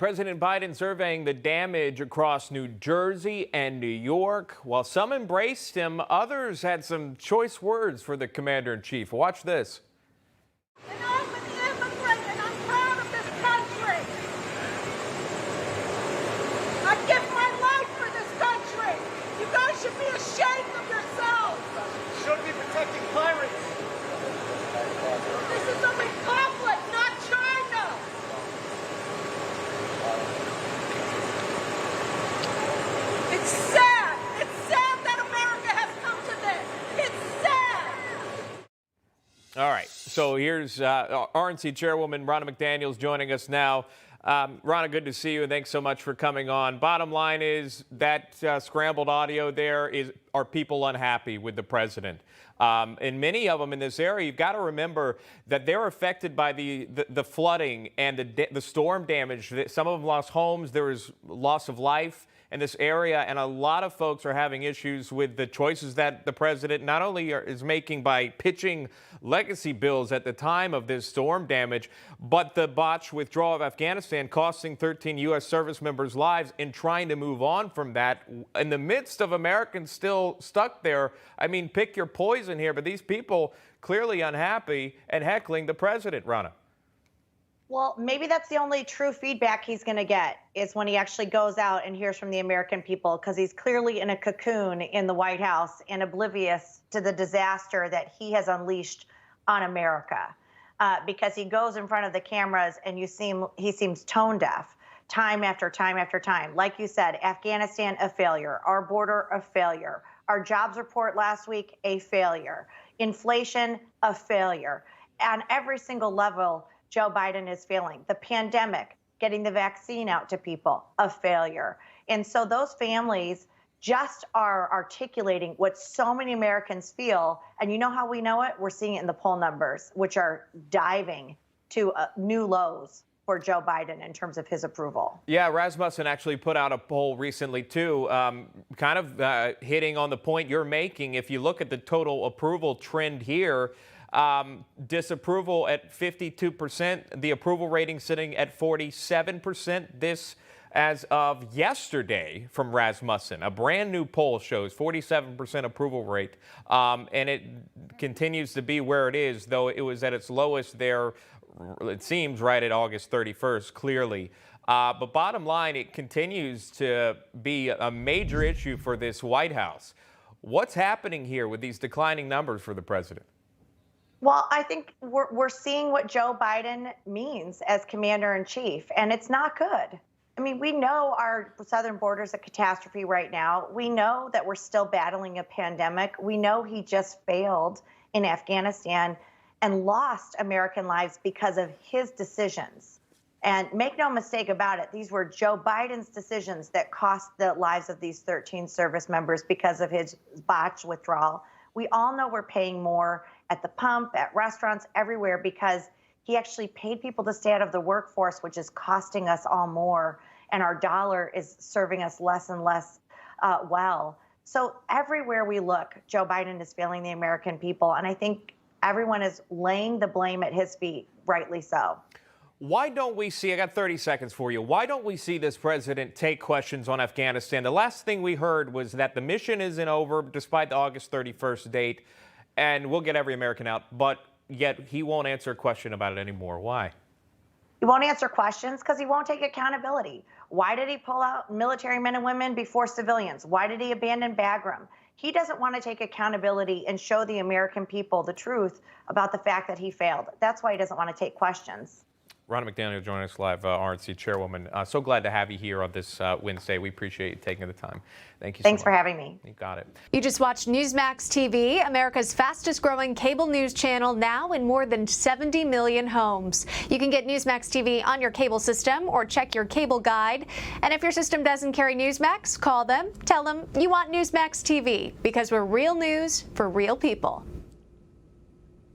President Biden surveying the damage across New Jersey and New York. While some embraced him, others had some choice words for the commander-in-chief. Watch this. And I'm an immigrant, and I'm proud of this country. I give my life for this country. You guys should be ashamed of yourselves. You should be protecting pirates. This is a republic, not China. It's sad. It's sad that America has come to this. It's sad. All right, so here's RNC Chairwoman Ronna McDaniel joining us now. Ronna, good to see you, and thanks so much for coming on. Bottom line is that scrambled audio there are people unhappy with the president. And many of them in this area, you've got to remember that they're affected by the flooding and the storm damage. Some of them lost homes. There was loss of life in this area, and a lot of folks are having issues with the choices that the president not only is making by pitching legacy bills at the time of this storm damage, but the botched withdrawal of Afghanistan costing 13 U.S. service members' lives in trying to move on from that in the midst of Americans still stuck there. I mean, pick your poison here, but these people clearly unhappy and heckling the president, Ronna. Well, maybe that's the only true feedback he's going to get is when he actually goes out and hears from the American people, because he's clearly in a cocoon in the White House and oblivious to the disaster that he has unleashed on America. Because he goes in front of the cameras and he seems tone deaf time after time after time. Like you said, Afghanistan, a failure. Our border, a failure. Our jobs report last week, a failure. Inflation, a failure. On every single level, Joe Biden is failing. The pandemic, getting the vaccine out to people, a failure. And so those families just are articulating what so many Americans feel. And you know how we know it? We're seeing it in the poll numbers, which are diving to new lows for Joe Biden in terms of his approval. Yeah, Rasmussen actually put out a poll recently, too, kind of hitting on the point you're making. If you look at the total approval trend here, disapproval at 52%, the approval rating sitting at 47%. This as of yesterday from Rasmussen. A brand new poll shows 47% approval rate, and it continues to be where it is, though it was at its lowest there, it seems, right at August 31st, clearly. But bottom line, it continues to be a major issue for this White House. What's happening here with these declining numbers for the president? Well, I think we're seeing what Joe Biden means as commander-in-chief, and it's not good. I mean, we know our southern border is a catastrophe right now. We know that we're still battling a pandemic. We know he just failed in Afghanistan and lost American lives because of his decisions. And make no mistake about it, these were Joe Biden's decisions that cost the lives of these 13 service members because of his botched withdrawal. We all know we're paying more at the pump, at restaurants, everywhere, because he actually paid people to stay out of the workforce, which is costing us all more, and our dollar is serving us less and less well. So everywhere we look, Joe Biden is failing the American people, and I think everyone is laying the blame at his feet, rightly so. Why don't we see, I got 30 seconds for you, why don't we see this president take questions on Afghanistan? The last thing we heard was that the mission isn't over despite the August 31st date, and we'll get every American out, but yet he won't answer a question about it anymore. Why? He won't answer questions because he won't take accountability. Why did he pull out military men and women before civilians? Why did he abandon Bagram? He doesn't want to take accountability and show the American people the truth about the fact that he failed. That's why he doesn't want to take questions. Ronna McDaniel joining us live, RNC Chairwoman. So glad to have you here on this Wednesday. We appreciate you taking the time. Thank you so much. Thanks for having me. You got it. You just watched Newsmax TV, America's fastest growing cable news channel, now in more than 70 million homes. You can get Newsmax TV on your cable system or check your cable guide. And if your system doesn't carry Newsmax, call them, tell them you want Newsmax TV, because we're real news for real people.